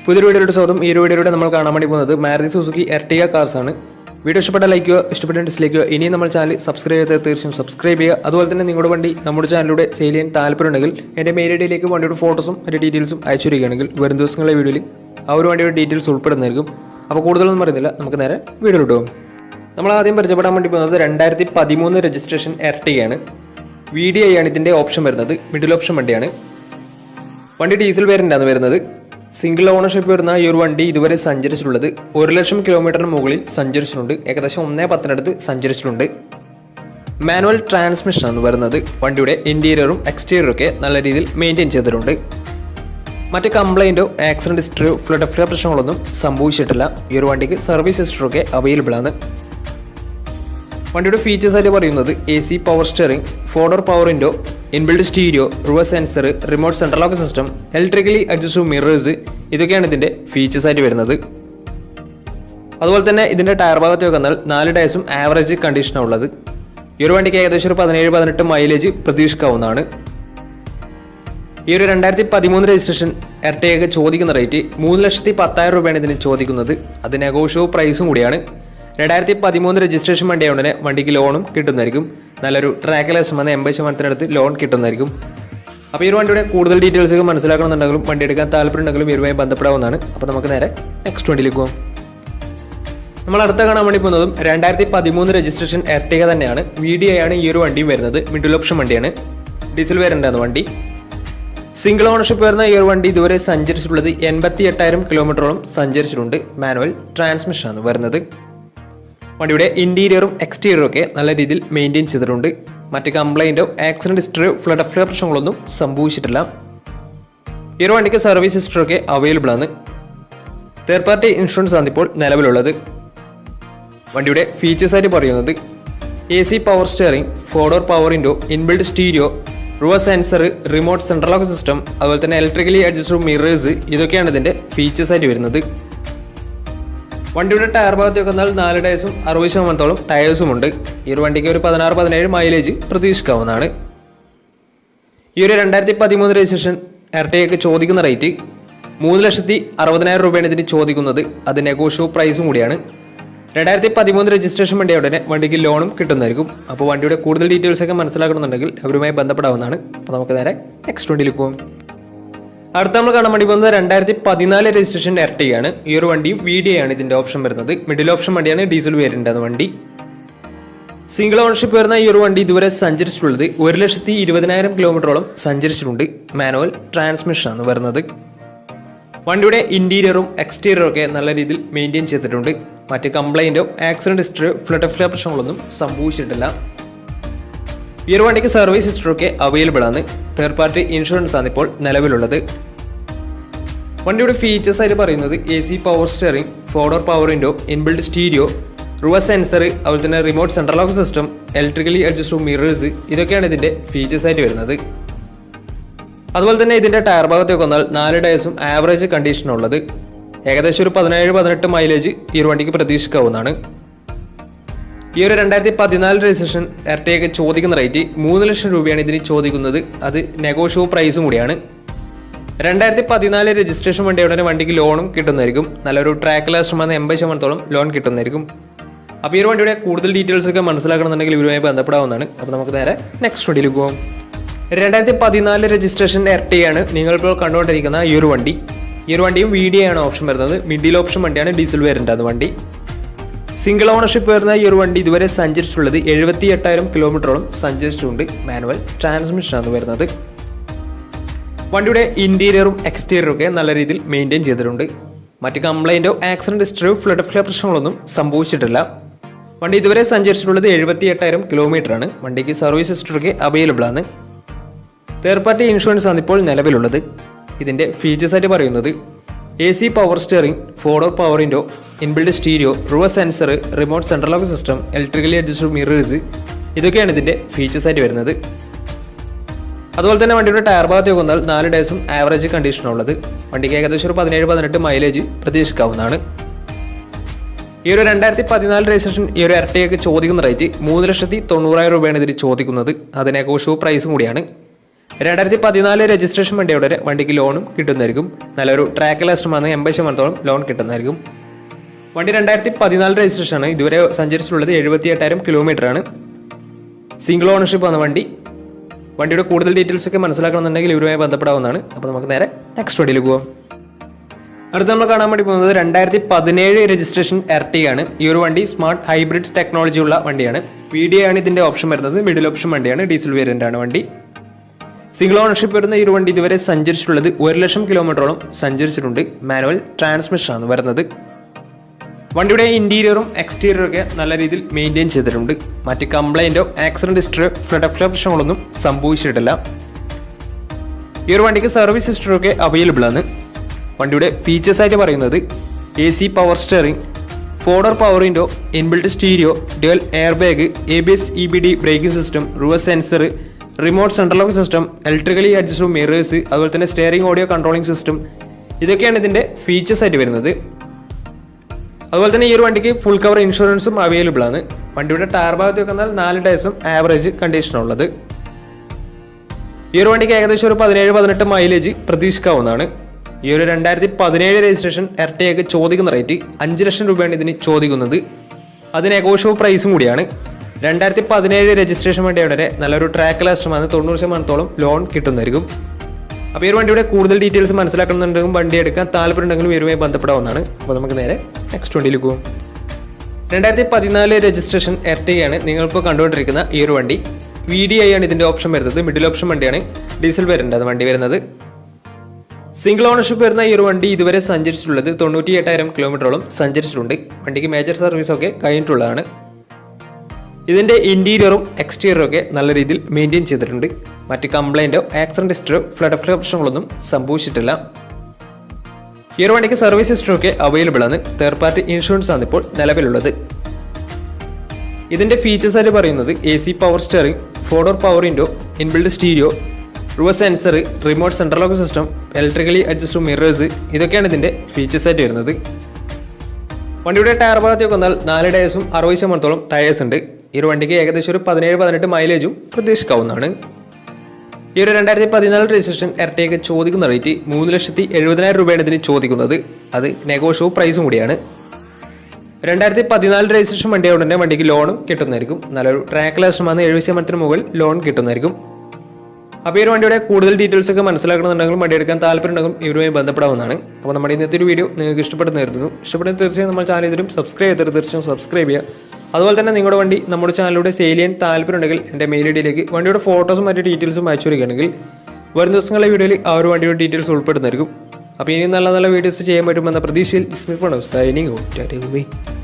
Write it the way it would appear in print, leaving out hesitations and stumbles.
പുതിയൊരു വീഡിയോയുടെ സ്വാഗതം. ഈ ഒരു വീഡിയോയിലൂടെ നമ്മൾ കാണാൻ വേണ്ടി പോകുന്നത് മാരുതി സുസുക്കി എർട്ടിഗ കാർസ് ആണ്. വീഡിയോ ഇഷ്ടപ്പെട്ട ലൈക്ക് ചെയ്യുക, ഇഷ്ടപ്പെട്ട ഡിസ്ലൈക്ക് ചെയ്യുക. ഇനിയും നമ്മൾ ചാനൽ സബ്സ്ക്രൈബ് ചെയ്ത് തീർച്ചയായും സബ്സ്ക്രൈബ് ചെയ്യുക. അതുപോലെ തന്നെ നിങ്ങളുടെ വണ്ടി നമ്മുടെ ചാനലിലൂടെ സെയിൽ ചെയ്യാൻ താല്പര്യമുണ്ടെങ്കിൽ എൻ്റെ മെയിൽ ഐഡിയിലേക്ക് വണ്ടിയുടെ ഫോട്ടോസും അതിൻ്റെ ഡീറ്റെയിൽസും അയച്ചു വരികയാണെങ്കിൽ വരും ദിവസങ്ങളിലെ വീഡിയോയിൽ ആ ഒരു വണ്ടിയുടെ ഡീറ്റെയിൽസ് ഉൾപ്പെടുന്നതായിരിക്കും. അപ്പോൾ കൂടുതലൊന്നും പറയുന്നില്ല, നമുക്ക് നേരെ വീഡിയോയിലോട്ട് പോകും. നമ്മൾ ആദ്യം പരിചയപ്പെടാൻ വേണ്ടി പോകുന്നത് 2013 രജിസ്ട്രേഷൻ എർട്ടിഗയാണ്. VDI ആണ് ഇതിൻ്റെ ഓപ്ഷൻ വരുന്നത്, മിഡിൽ ഓപ്ഷൻ വണ്ടിയാണ്. വണ്ടി ഡീസൽ വേരിയൻ്റാണ് വരുന്നത്. സിംഗിൾ ഓണർഷിപ്പ് വരുന്ന ഈ ഒരു വണ്ടി ഇതുവരെ സഞ്ചരിച്ചിട്ടുള്ളത് 1,00,000 കിലോമീറ്ററിന് മുകളിൽ സഞ്ചരിച്ചിട്ടുണ്ട്. ഏകദേശം 1.10 സഞ്ചരിച്ചിട്ടുണ്ട്. മാനുവൽ ട്രാൻസ്മിഷനാണ് വരുന്നത്. വണ്ടിയുടെ ഇൻറ്റീരിയറും എക്സ്റ്റീരിയറും ഒക്കെ നല്ല രീതിയിൽ മെയിൻറ്റെയിൻ ചെയ്തിട്ടുണ്ട്. മറ്റ് കംപ്ലൈൻറ്റോ ആക്സിഡൻറ്റ് ഹിസ്റ്ററിയോ ഫ്ലഡ് പ്രശ്നങ്ങളൊന്നും സംഭവിച്ചിട്ടില്ല. ഈ ഒരു വണ്ടിക്ക് സർവീസ് ഹിസ്റ്ററൊക്കെ അവൈലബിൾ ആണ്. വണ്ടിയുടെ ഫീച്ചേഴ്സ് ആയിട്ട് പറയുന്നത് AC power steering, 4-door power window, inbuilt stereo, reverse sensor, remote central lock system, electrically adjustable mirrors, ഇതൊക്കെയാണ് ഇതിൻ്റെ ഫീച്ചേഴ്സ് ആയിട്ട് വരുന്നത്. അതുപോലെ തന്നെ ഇതിൻ്റെ ടയർ ഭാഗത്തേക്ക് വന്നാൽ 4 ടയർസും ആവറേജ് കണ്ടീഷനാണ് ഉള്ളത്. ഈ ഒരു വണ്ടിക്ക് ഏകദേശം ഒരു 17-18 മൈലേജ് പ്രതീക്ഷിക്കാവുന്നതാണ്. ഈ ഒരു 2013 രജിസ്ട്രേഷൻ എർട്ടിഗയ്ക്ക് ചോദിക്കുന്ന റേറ്റ് 3,10,000 രൂപയാണ് ഇതിന് ചോദിക്കുന്നത്. അത് നെഗോഷ്യബിൾ പ്രൈസും കൂടിയാണ്. 2013 രജിസ്ട്രേഷൻ വണ്ടിയായതുകൊണ്ട് തന്നെ വണ്ടിക്ക് ലോണും കിട്ടുന്നതായിരിക്കും. നല്ലൊരു ട്രാക്കിലേഴ്സ് 80% ലോൺ കിട്ടുന്നതായിരിക്കും. അപ്പോൾ ഈ ഒരു വണ്ടിയുടെ കൂടുതൽ ഡീറ്റെയിൽസ് ഒക്കെ മനസ്സിലാക്കണമെന്നുണ്ടെങ്കിലും വണ്ടി എടുക്കാൻ താല്പര്യമുണ്ടെങ്കിലും ഇവരുമായി ബന്ധപ്പെടാവുന്നതാണ്. അപ്പോൾ നമുക്ക് നേരെ നെക്സ്റ്റ് വണ്ടിയിലേക്ക് പോകാം. നമ്മൾ അടുത്ത കാണാൻ വേണ്ടി പോകുന്നതും 2013 രജിസ്ട്രേഷൻ എർട്ടിഗ തന്നെയാണ്. VDI ആണ് ഈ ഒരു വണ്ടിയും വരുന്നത്. മിഡിൽ ഓപ്ഷൻ വണ്ടിയാണ്. ഡീസൽ വേരിയൻ്റാണ് വണ്ടി. സിംഗിൾ ഓണർഷിപ്പ് വരുന്ന ഈ ഒരു വണ്ടി ഇതുവരെ സഞ്ചരിച്ചിട്ടുള്ളത് 88,000 കിലോമീറ്ററോളം സഞ്ചരിച്ചിട്ടുണ്ട്. മാനുവൽ ട്രാൻസ്മിഷനാണ് വരുന്നത്. വണ്ടിയുടെ ഇൻറ്റീരിയറും എക്സ്റ്റീരിയറും ഒക്കെ നല്ല രീതിയിൽ മെയിൻറ്റെയിൻ ചെയ്തിട്ടുണ്ട്. മറ്റ് കംപ്ലൈൻറ്റോ ആക്സിഡൻറ്റ് ഹിസ്റ്ററിയോ ഫ്ലഡ് പ്രശ്നങ്ങളൊന്നും സംഭവിച്ചിട്ടില്ല. ഈ ഒരു വണ്ടിക്ക് സർവീസ് ഹിസ്റ്ററൊക്കെ അവൈലബിൾ ആണ്. തേർഡ് പാർട്ടി ഇൻഷുറൻസ് ആണ് ഇപ്പോൾ നിലവിലുള്ളത്. വണ്ടിയുടെ ഫീച്ചേഴ്സ് ആയിട്ട് പറയുന്നത് AC power steering, 4-door power window, inbuilt stereo, reverse sensor, remote central lock system, അതുപോലെ തന്നെ ഇലക്ട്രിക്കലി അഡ്ജസ്റ്റബിൾ മിറേഴ്സ്, ഇതൊക്കെയാണ് ഇതിൻ്റെ ഫീച്ചേഴ്സ് ആയിട്ട് വരുന്നത്. വണ്ടിയുടെ ടയർ ഭാഗത്തേക്ക് വന്നാൽ 4 ടയർസും 60% ടയേഴ്സും ഉണ്ട്. ഈ ഒരു വണ്ടിക്ക് ഒരു 16-17 മൈലേജ് പ്രതീക്ഷിക്കാവുന്നതാണ്. ഈ ഒരു 2013 രജിസ്ട്രേഷൻ എർട്ടിഗയ്ക്ക് ചോദിക്കുന്ന റേറ്റ് 3,60,000 രൂപയാണ് ഇതിന് ചോദിക്കുന്നത്. അത് നെഗോഷ്യബിൾ പ്രൈസും കൂടിയാണ്. 2013 രജിസ്ട്രേഷൻ വണ്ടിയോടെ വണ്ടിക്ക് ലോണും കിട്ടുന്നതായിരിക്കും. അപ്പോൾ വണ്ടിയുടെ കൂടുതൽ ഡീറ്റെയിൽസ് ഒക്കെ മനസ്സിലാക്കണമെന്നുണ്ടെങ്കിൽ അവരുമായി ബന്ധപ്പെടാവുന്നതാണ്. അപ്പോൾ നമുക്ക് നേരെ നെക്സ്റ്റ് വണ്ടിയിലേക്ക് പോകും. അടുത്ത നമ്മൾ കാണാൻ വേണ്ടി പോകുന്നത് 2014 രജിസ്ട്രേഷൻ എർട്ടിഗയാണ്. ഈ ഒരു വണ്ടിയും VDI ആണ് ഇതിൻ്റെ ഓപ്ഷൻ വരുന്നത്. മിഡിൽ ഓപ്ഷൻ വണ്ടിയാണ്. ഡീസൽ വേരിയൻ്റാണ് വണ്ടി. സിംഗിൾ ഓണർഷിപ്പ് വരുന്ന ഈ ഒരു വണ്ടി ഇതുവരെ സഞ്ചരിച്ചിട്ടുള്ളത് 1,20,000 കിലോമീറ്ററോളം സഞ്ചരിച്ചിട്ടുണ്ട്. മാനുവൽ ട്രാൻസ്മിഷനാണ് വരുന്നത്. വണ്ടിയുടെ ഇൻറ്റീരിയറും എക്സ്റ്റീരിയറും ഒക്കെ നല്ല രീതിയിൽ മെയിൻറ്റെയിൻ ചെയ്തിട്ടുണ്ട്. മറ്റ് കംപ്ലൈൻറ്റോ ആക്സിഡൻറ്റ് ഹിസ്റ്ററിയോ ഫ്ലഡ് പ്രശ്നങ്ങളൊന്നും സംഭവിച്ചിട്ടില്ല. ഈ ഒരു വണ്ടിക്ക് സർവീസ് ഹിസ്റ്ററൊക്കെ അവൈലബിൾ ആണ്. തേർഡ് പാർട്ടി ഇൻഷുറൻസ് ആണ് ഇപ്പോൾ നിലവിലുള്ളത്. വണ്ടിയുടെ ഫീച്ചേഴ്സ് ആയിട്ട് പറയുന്നത് AC power steering, 4-door power window, inbuilt stereo, reverse sensor, അതുപോലെ തന്നെ remote central lock system, electrically adjustable mirrors, ഇതൊക്കെയാണ് ഇതിൻ്റെ ഫീച്ചേഴ്സ് ആയിട്ട് വരുന്നത്. അതുപോലെ തന്നെ ഇതിൻ്റെ ടയർ ഭാഗത്തേക്ക് വന്നാൽ 4 ടയർസും ആവറേജ് കണ്ടീഷനുള്ളത്. ഏകദേശം ഒരു 17-18 മൈലേജ് ഈ ഒരു വണ്ടിക്ക് പ്രതീക്ഷിക്കാവുന്നതാണ്. ഈ ഒരു 2014 രജിസ്ട്രേഷൻ എർട്ടിഗയ്ക്ക് ചോദിക്കുന്ന റേറ്റ് 3,00,000 രൂപയാണ് ഇതിന് ചോദിക്കുന്നത്. അത് നെഗോഷ്യബിൾ പ്രൈസും കൂടിയാണ്. 2014 രജിസ്ട്രേഷൻ വണ്ടിയോടെ വണ്ടിക്ക് ലോണും കിട്ടുന്നതായിരിക്കും. നല്ലൊരു ട്രാക്ക് ലാസ്റ്റ് 80% ലോൺ കിട്ടുന്നതായിരിക്കും. അപ്പോൾ ഈ ഒരു വണ്ടിയുടെ കൂടുതൽ ഡീറ്റെയിൽസ് ഒക്കെ മനസ്സിലാക്കണമെന്നുണ്ടെങ്കിൽ ഇവരുമായി ബന്ധപ്പെടാവുന്നതാണ്. അപ്പോൾ നമുക്ക് നേരെ നെക്സ്റ്റ് വണ്ടിയിൽ പോകും. 2014 രജിസ്ട്രേഷൻ എർട്ടിഗയാണ് നിങ്ങളിപ്പോൾ കണ്ടുകൊണ്ടിരിക്കുന്ന ഈ ഒരു വണ്ടി. ഈ ഒരു വണ്ടിയും VDI ആണ് ഓപ്ഷൻ വരുന്നത്. മിഡിൽ ഓപ്ഷൻ വണ്ടിയാണ്. ഡീസൽ വേരിയൻ്റാണ് വണ്ടി. സിംഗിൾ ഓണർഷിപ്പ് വരുന്ന ഈ ഒരു വണ്ടി ഇതുവരെ സഞ്ചരിച്ചിട്ടുള്ളത് 78,000 കിലോമീറ്ററോളം സഞ്ചരിച്ചിട്ടുണ്ട്. മാനുവൽ ട്രാൻസ്മിഷനാണ് വരുന്നത്. വണ്ടിയുടെ ഇൻറ്റീരിയറും എക്സ്റ്റീരിയറും ഒക്കെ നല്ല രീതിയിൽ മെയിൻറ്റെയിൻ ചെയ്തിട്ടുണ്ട്. മറ്റ് കംപ്ലൈൻറ്റോ ആക്സിഡൻറ്റ് ഹിസ്റ്ററിയോ ഫ്ലഡ് പ്രശ്നങ്ങളൊന്നും സംഭവിച്ചിട്ടില്ല. വണ്ടി ഇതുവരെ സഞ്ചരിച്ചിട്ടുള്ളത് 78,000 കിലോമീറ്ററാണ്. വണ്ടിക്ക് സർവീസ് ഹിസ്റ്ററൊക്കെ അവൈലബിൾ ആണ്. തേർഡ് പാർട്ടി ഇൻഷുറൻസ് ആണ് ഇപ്പോൾ നിലവിലുള്ളത്. ഇതിൻ്റെ ഫീച്ചേഴ്സ് ആയിട്ട് പറയുന്നത് AC power steering, 4-door power window, inbuilt stereo, reverse sensor, remote central lock system, electrically adjustable mirrors, ഇതൊക്കെയാണ് ഇതിൻ്റെ ഫീച്ചേഴ്സ് ആയിട്ട് വരുന്നത്. അതുപോലെ തന്നെ വണ്ടിയുടെ ടയർ ഭാഗത്തേക്ക് വന്നാൽ 4 ടയർസും ആവറേജ് കണ്ടീഷനുള്ളത്. വണ്ടിക്ക് ഏകദേശം ഒരു 17-18 മൈലേജ് പ്രതീക്ഷിക്കാവുന്നതാണ്. ഈ ഈ ഒരു 2014 രജിസ്ട്രേഷൻ ഈ ഒരു എർട്ടിഗയ്ക്ക് ചോദിക്കുന്ന റേറ്റ് 3,90,000 രൂപയാണ് ഇതിന് ചോദിക്കുന്നത്. അത് നെഗോഷ്യബിൾ പ്രൈസും കൂടിയാണ്. 2014 രജിസ്ട്രേഷൻ വണ്ടിയുടെ വണ്ടിക്ക് ലോണും കിട്ടുന്നതായിരിക്കും. നല്ലൊരു ട്രാക്ക് ലാസ്റ്റമാണ് 80% ലോൺ കിട്ടുന്നതായിരിക്കും. വണ്ടി 2014 രജിസ്ട്രേഷൻ ആണ്. ഇതുവരെ സഞ്ചരിച്ചിട്ടുള്ളത് 78,000 കിലോമീറ്റർ ആണ്. സിംഗിൾ ഓണർഷിപ്പ് വന്ന വണ്ടിയുടെ കൂടുതൽ ഡീറ്റെയിൽസ് ഒക്കെ മനസ്സിലാക്കണമെന്നുണ്ടെങ്കിൽ ഇവരുമായി ബന്ധപ്പെടാവുന്നതാണ്. അപ്പോൾ നമുക്ക് നേരെ നെക്സ്റ്റ് വണ്ടിയിൽ പോകാം. അടുത്ത് നമ്മൾ കാണാൻ വേണ്ടി പോകുന്നത് 2017 രജിസ്ട്രേഷൻ എർട്ടിഗയാണ്. ഈ ഒരു വണ്ടി സ്മാർട്ട് ഹൈബ്രിഡ് ടെക്നോളജി ഉള്ള വണ്ടിയാണ്. VDI ആണ് ഇതിന്റെ ഓപ്ഷൻ വരുന്നത്. മിഡിൽ ഓപ്ഷൻ വണ്ടിയാണ്. ഡീസൽ വേരിയന്റ് ആണ് വണ്ടി. സിംഗിൾ ഓണർഷിപ്പ് വരുന്ന ഈ ഒരു വണ്ടി ഇതുവരെ സഞ്ചരിച്ചിട്ടുള്ളത് 1,00,000 കിലോമീറ്ററോളം സഞ്ചരിച്ചിട്ടുണ്ട്. മാനുവൽ ട്രാൻസ്മിഷൻ ആണ് വരുന്നത്. വണ്ടിയുടെ ഇന്റീരിയറും എക്സ്റ്റീരിയറും ഒക്കെ നല്ല രീതിയിൽ മെയിൻറ്റെയിൻ ചെയ്തിട്ടുണ്ട്. മറ്റ് കംപ്ലൈന്റോ ആക്സിഡന്റ് ഹിസ്റ്ററിയോ ഫ്ലഡ് പ്രശ്നങ്ങളൊന്നും സംഭവിച്ചിട്ടില്ല. ഈ ഒരു വണ്ടിക്ക് സർവീസ് ഹിസ്റ്ററി ഒക്കെ അവൈലബിൾ ആണ്. വണ്ടിയുടെ ഫീച്ചേഴ്സ് ആയിട്ട് പറയുന്നത് AC power steering, 4-door power window, inbuilt stereo, dual air bag, ABS EBD braking system, reverse sensor, remote central lock system, electrically adjustable mirrors, അതുപോലെ തന്നെ സ്റ്റിയറിംഗ് ഓഡിയോ കൺട്രോളിംഗ് സിസ്റ്റം. ഇതൊക്കെയാണ് ഇതിന്റെ features ആയിട്ട് വരുന്നത്. അതുപോലെ തന്നെ ഈ ഒരു വണ്ടിക്ക് ഫുൾ കവർ ഇൻഷുറൻസും അവൈലബിൾ ആണ്. വണ്ടിയുടെ ടയർ ഭാഗത്ത് വെന്നാൽ 4 ടയർസും ആവറേജ് കണ്ടീഷനുള്ളത്. ഈ ഒരു വണ്ടിക്ക് ഏകദേശം ഒരു 17-18 മൈലേജ് പ്രതീക്ഷിക്കാവുന്നതാണ്. ഈ ഒരു 2017 രജിസ്ട്രേഷൻ എർട്ടിഗയ്ക്ക് ചോദിക്കുന്ന റേറ്റ് 5,00,000 രൂപയാണ് ഇതിന് ചോദിക്കുന്നത്. അത് നെഗോഷ്യബിൾ പ്രൈസും കൂടിയാണ്. 2017 രജിസ്ട്രേഷൻ വണ്ടിയുടെ നല്ലൊരു ട്രാക്ക് ലാസ്റ്റമാണ്. 90% ലോൺ കിട്ടുന്നതായിരിക്കും. അപ്പോൾ ഈ ഒരു വണ്ടിയുടെ കൂടുതൽ ഡീറ്റെയിൽസ് മനസ്സിലാക്കുന്നുണ്ടെങ്കിലും വണ്ടി എടുക്കാൻ താല്പര്യമുണ്ടെങ്കിലും ഇവരുമായി ബന്ധപ്പെടാവുന്നതാണ്. അപ്പോൾ നമുക്ക് നേരെ നെക്സ്റ്റ് വണ്ടിയിൽ പോകും. 2014 രജിസ്ട്രേഷൻ എർട്ടിഗയാണ് നിങ്ങളിപ്പോൾ കണ്ടുകൊണ്ടിരിക്കുന്ന ഈ ഒരു വണ്ടി. VDI ആണ് ഇതിൻ്റെ ഓപ്ഷൻ വരുന്നത്. മിഡിൽ ഓപ്ഷൻ വണ്ടിയാണ്. ഡീസൽ വേരിയന്റ് ആണ് വണ്ടി വരുന്നത്. സിംഗിൾ ഓണർഷിപ്പ് വരുന്ന ഈ ഒരു വണ്ടി ഇതുവരെ സഞ്ചരിച്ചിട്ടുള്ളത് 98,000 കിലോമീറ്ററോളം സഞ്ചരിച്ചിട്ടുണ്ട്. വണ്ടിക്ക് മേജർ സർവീസ് ഒക്കെ കഴിഞ്ഞിട്ടുള്ളതാണ്. ഇതിൻ്റെ ഇന്റീരിയറും എക്സ്റ്റീരിയറും ഒക്കെ നല്ല രീതിയിൽ മെയിൻറ്റെയിൻ ചെയ്തിട്ടുണ്ട്. മറ്റ് കംപ്ലൈൻറ്റോ ആക്സിഡന്റ് ഹിസ്റ്ററിയോ ഫ്ലഡ് പ്രശ്നങ്ങളൊന്നും സംഭവിച്ചിട്ടില്ല. ഈ ഒരു വണ്ടിക്ക് സർവീസ് ഹിസ്റ്ററി ഒക്കെ അവൈലബിൾ ആണ്. തേർഡ് പാർട്ടി ഇൻഷുറൻസ് ആണ് ഇപ്പോൾ നിലവിലുള്ളത്. ഇതിൻ്റെ ഫീച്ചേഴ്സ് ആയിട്ട് പറയുന്നത് AC power steering, 4-door power window, inbuilt stereo, reverse sensor, remote central lock system, electrically adjustable mirrors. ഇതൊക്കെയാണ് ഇതിൻ്റെ ഫീച്ചേഴ്സ് ആയിട്ട് വരുന്നത്. വണ്ടിയുടെ ടയർ ഭാഗത്തേക്ക് വന്നാൽ 4 ടയേഴ്സും 60% ടയേഴ്സ് ഉണ്ട്. ഈ ഒരു വണ്ടിക്ക് ഏകദേശം ഒരു 17-18 മൈലേജും പ്രതീക്ഷിക്കാവുന്നതാണ്. ഈ ഒരു 2014 രജിസ്ട്രേഷൻ എർട്ടിഗയ്ക്ക് ചോദിക്കുന്ന റേറ്റ് 3,70,000 രൂപയാണ് ഇതിന് ചോദിക്കുന്നത്. അത് നെഗോഷ്യബിൾ പ്രൈസും കൂടിയാണ്. 2014 രജിസ്ട്രേഷൻ വണ്ടിയായതുകൊണ്ട് തന്നെ വണ്ടിക്ക് ലോണും കിട്ടുന്നതായിരിക്കും. നല്ലൊരു ട്രാക്ക് ലാസ്റ്റമാണ്. 70% മുകളിൽ ലോൺ കിട്ടുന്നതായിരിക്കും. അപ്പോൾ ഈ ഒരു വണ്ടിയുടെ കൂടുതൽ ഡീറ്റെയിൽസ് ഒക്കെ മനസ്സിലാക്കണമെന്നുണ്ടെങ്കിലും വണ്ടി എടുക്കാൻ താല്പര്യമുണ്ടെങ്കിലും ഇവരുമായി ബന്ധപ്പെടാവുന്നതാണ്. അപ്പോൾ നമ്മുടെ ഇന്നത്തെ ഒരു വീഡിയോ നിങ്ങൾക്ക് ഇഷ്ടപ്പെടുന്നതായിരുന്നു. ഇഷ്ടപ്പെടുന്ന തീർച്ചയായും നമ്മൾ ചാനൽ ഇതിലും സബ്സ്ക്രൈബ് ചെയ്തിട്ട് തീർച്ചയായും സബ്സ്ക്രൈബ് ചെയ്യുക. അതുപോലെ തന്നെ നിങ്ങളുടെ വണ്ടി നമ്മുടെ ചാനലിലൂടെ സെയിൽ ചെയ്യാൻ താല്പര്യമുണ്ടെങ്കിൽ എൻ്റെ മെയിൽ ഐഡിയിലേക്ക് വണ്ടിയുടെ ഫോട്ടോസും മറ്റു ഡീറ്റെയിൽസും അയച്ചു വരികയാണെങ്കിൽ വരും ദിവസങ്ങളിലെ വീഡിയോയിൽ ആ ഒരു വണ്ടിയുടെ ഡീറ്റെയിൽസ് ഉൾപ്പെടുന്നതായിരിക്കും. അപ്പോൾ ഇനി നല്ല നല്ല വീഡിയോസ് ചെയ്യാൻ പറ്റുമെന്ന പ്രതീക്ഷയിൽ സൈനിങ് ഔട്ട്.